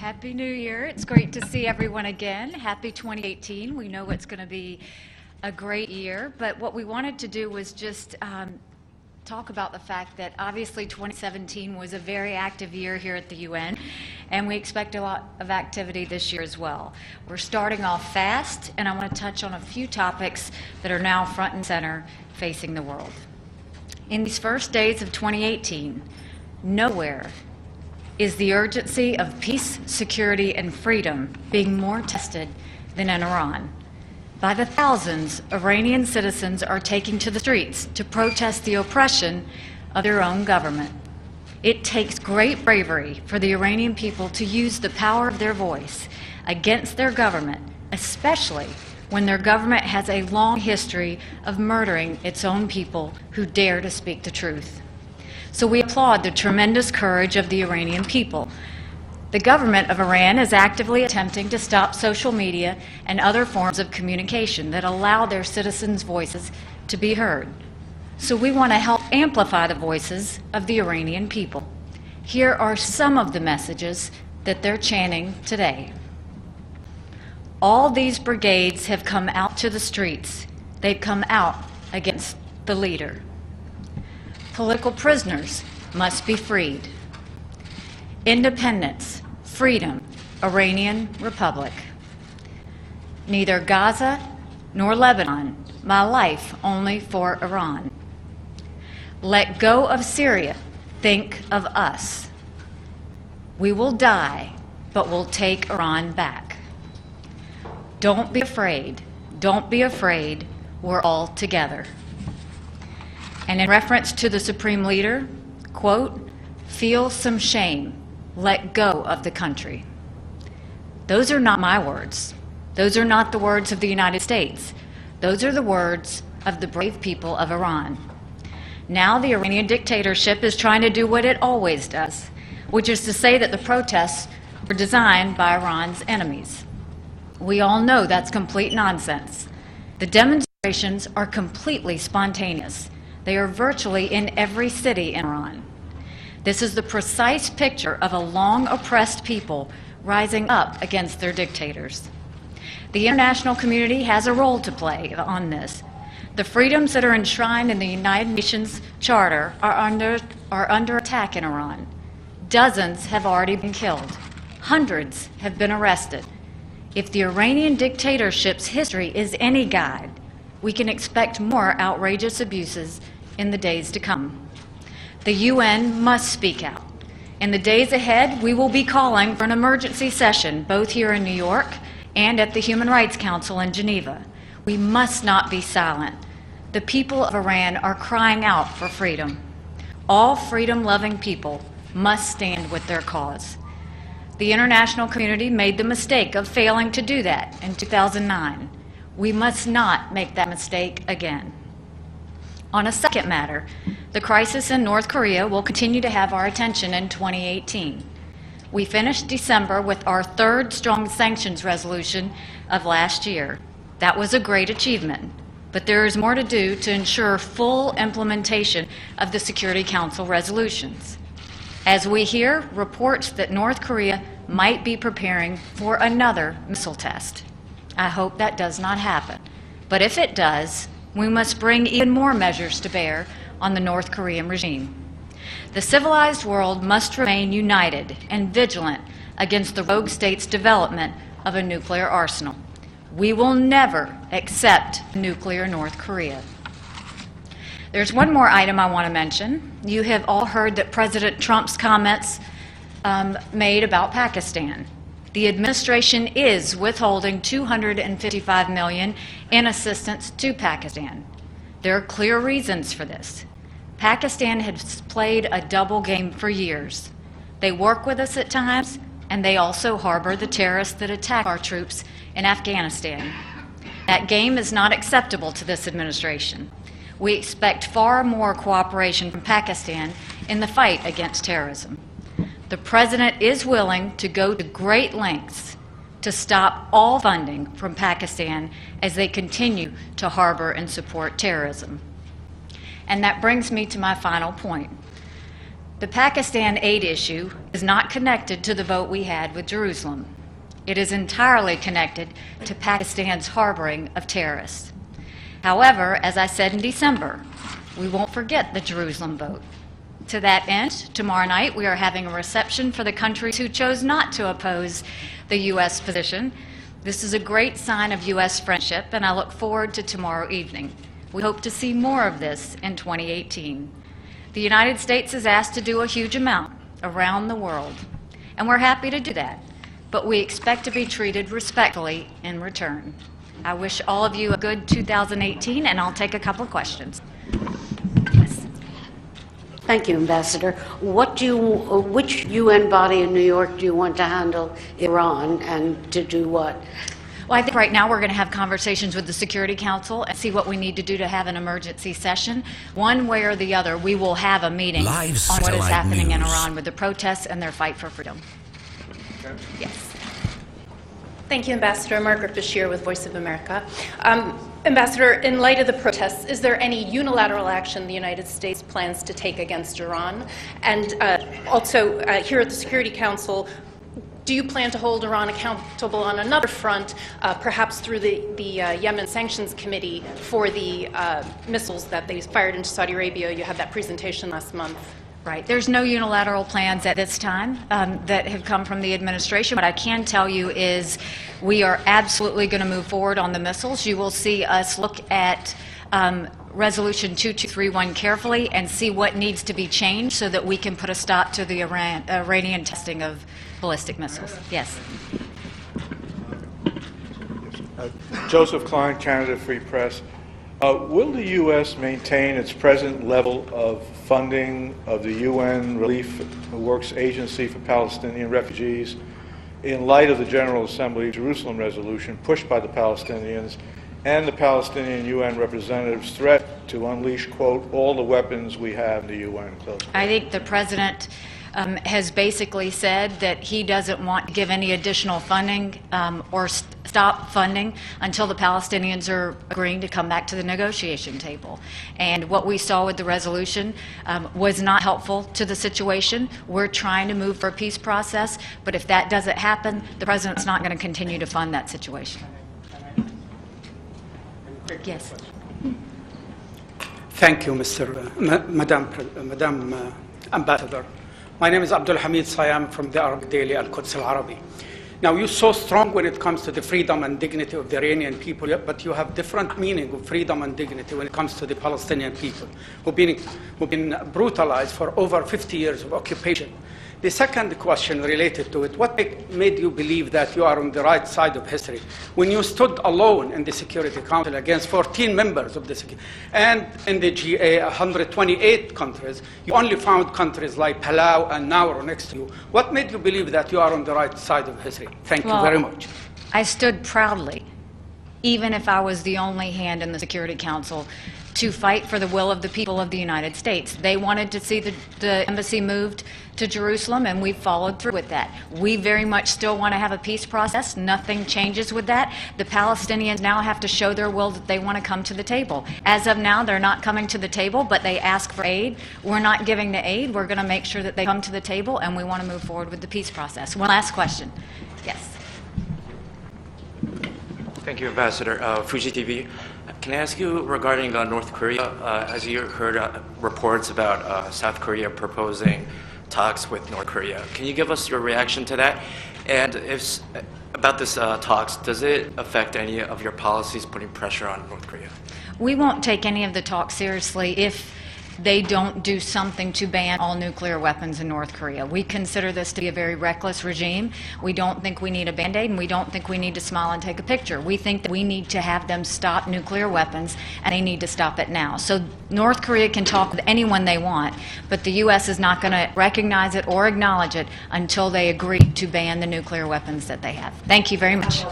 Happy New Year. It's great to see everyone again. Happy 2018. We know it's going to be a great year, but what we wanted to do was just talk about the fact that obviously 2017 was a very active year here at the UN, and we expect a lot of activity this year as well. We're starting off fast, and I want to touch on a few topics that are now front and center facing the world. In these first days of 2018, nowhere is the urgency of peace, security, and freedom being more tested than in Iran. By the thousands, Iranian citizens are taking to the streets to protest the oppression of their own government. It takes great bravery for the Iranian people to use the power of their voice against their government, especially when their government has a long history of murdering its own people who dare to speak the truth. So we applaud the tremendous courage of the Iranian people. The government of Iran is actively attempting to stop social media and other forms of communication that allow their citizens' voices to be heard. So we want to help amplify the voices of the Iranian people. Here are some of the messages that they're chanting today. All these brigades have come out to the streets. They've come out against the leader. Political prisoners must be freed. Independence, freedom, Iranian Republic. Neither Gaza nor Lebanon, my life only for Iran. Let go of Syria, think of us. We will die, but we'll take Iran back. Don't be afraid, we're all together. And in reference to the Supreme Leader, quote, feel some shame, let go of the country. Those are not my words. Those are not the words of the United States. Those are the words of the brave people of Iran. Now the Iranian dictatorship is trying to do what it always does, which is to say that the protests were designed by Iran's enemies. We all know that's complete nonsense. The demonstrations are completely spontaneous. They are virtually in every city in Iran. This is the precise picture of a long oppressed people rising up against their dictators. The international community has a role to play on this. The freedoms that are enshrined in the United Nations Charter are under attack in Iran. Dozens have already been killed. Hundreds have been arrested. If the Iranian dictatorship's history is any guide, we can expect more outrageous abuses in the days to come. The UN must speak out. In the days ahead, we will be calling for an emergency session, both here in New York and at the Human Rights Council in Geneva. We must not be silent. The people of Iran are crying out for freedom. All freedom-loving people must stand with their cause. The international community made the mistake of failing to do that in 2009. We must not make that mistake again. On a second matter, the crisis in North Korea will continue to have our attention in 2018. We finished December with our third strong sanctions resolution of last year. That was a great achievement, but there is more to do to ensure full implementation of the Security Council resolutions. As we hear reports that North Korea might be preparing for another missile test. I hope that does not happen. But if it does, we must bring even more measures to bear on the North Korean regime. The civilized world must remain united and vigilant against the rogue state's development of a nuclear arsenal. We will never accept nuclear North Korea. There's one more item I want to mention. You have all heard that President Trump's comments made about Pakistan. The administration is withholding $255 million in assistance to Pakistan. There are clear reasons for this. Pakistan has played a double game for years. They work with us at times, and they also harbor the terrorists that attack our troops in Afghanistan. That game is not acceptable to this administration. We expect far more cooperation from Pakistan in the fight against terrorism. The President is willing to go to great lengths to stop all funding from Pakistan as they continue to harbor and support terrorism. And that brings me to my final point. The Pakistan aid issue is not connected to the vote we had with Jerusalem. It is entirely connected to Pakistan's harboring of terrorists. However, as I said in December, we won't forget the Jerusalem vote. To that end, tomorrow night we are having a reception for the countries who chose not to oppose the U.S. position. This is a great sign of U.S. friendship, and I look forward to tomorrow evening. We hope to see more of this in 2018. The United States is asked to do a huge amount around the world, and we're happy to do that, but we expect to be treated respectfully in return. I wish all of you a good 2018, and I'll take a couple questions. Yes. Thank you, Ambassador. Which UN body in New York do you want to handle Iran, and to do what? Well, I think right now we're going to have conversations with the Security Council and see what we need to do to have an emergency session. One way or the other, we will have a meeting on what is happening in Iran with the protests and their fight for freedom. Okay. Yes. Thank you, Ambassador. Margaret Bashir with Voice of America. Ambassador, in light of the protests, is there any unilateral action the United States plans to take against Iran? And also, here at the Security Council, do you plan to hold Iran accountable on another front, perhaps through the Yemen Sanctions Committee for the missiles that they fired into Saudi Arabia? You had that presentation last month. Right. There's no unilateral plans at this time that have come from the administration. What I can tell you is we are absolutely going to move forward on the missiles. You will see us look at Resolution 2231 carefully and see what needs to be changed so that we can put a stop to the Iranian testing of ballistic missiles. Yes. Joseph Klein, Canada Free Press. Will the U.S. maintain its present level of funding of the UN Relief Works Agency for Palestinian Refugees in light of the General Assembly Jerusalem resolution pushed by the Palestinians and the Palestinian UN representatives' threat to unleash, quote, all the weapons we have in the UN, close quote? I think the President has basically said that he doesn't want to give any additional funding or stop funding until the Palestinians are agreeing to come back to the negotiation table. And what we saw with the resolution was not helpful to the situation. We're trying to move for a peace process, but if that doesn't happen, the President's not going to continue to fund that situation. Yes. Thank you, Madam Ambassador. My name is Abdul Hamid Sayam from the Arabic daily Al-Quds Al-Arabi. Now, you're so strong when it comes to the freedom and dignity of the Iranian people, but you have different meaning of freedom and dignity when it comes to the Palestinian people who've been brutalized for over 50 years of occupation. The second question related to it, what made you believe that you are on the right side of history when you stood alone in the Security Council against 14 members of the Security, and in the GA, 128 countries, you only found countries like Palau and Nauru next to you. What made you believe that you are on the right side of history? Thank you very much. I stood proudly, even if I was the only hand in the Security Council, to fight for the will of the people of the United States. They wanted to see the embassy moved to Jerusalem, and we followed through with that. We very much still want to have a peace process. Nothing changes with that. The Palestinians now have to show their will that they want to come to the table. As of now, they're not coming to the table, but they ask for aid. We're not giving the aid. We're going to make sure that they come to the table, and we want to move forward with the peace process. One last question. Yes. Thank you, Ambassador. Fuji TV. Can I ask you regarding North Korea? As you heard reports about South Korea proposing talks with North Korea. Can you give us your reaction to that? And if about this talks, does it affect any of your policies putting pressure on North Korea? We won't take any of the talks seriously if they don't do something to ban all nuclear weapons in North Korea. We consider this to be a very reckless regime. We don't think we need a Band-Aid, and we don't think we need to smile and take a picture. We think that we need to have them stop nuclear weapons, and they need to stop it now. So North Korea can talk with anyone they want, but the U.S. is not going to recognize it or acknowledge it until they agree to ban the nuclear weapons that they have. Thank you very much.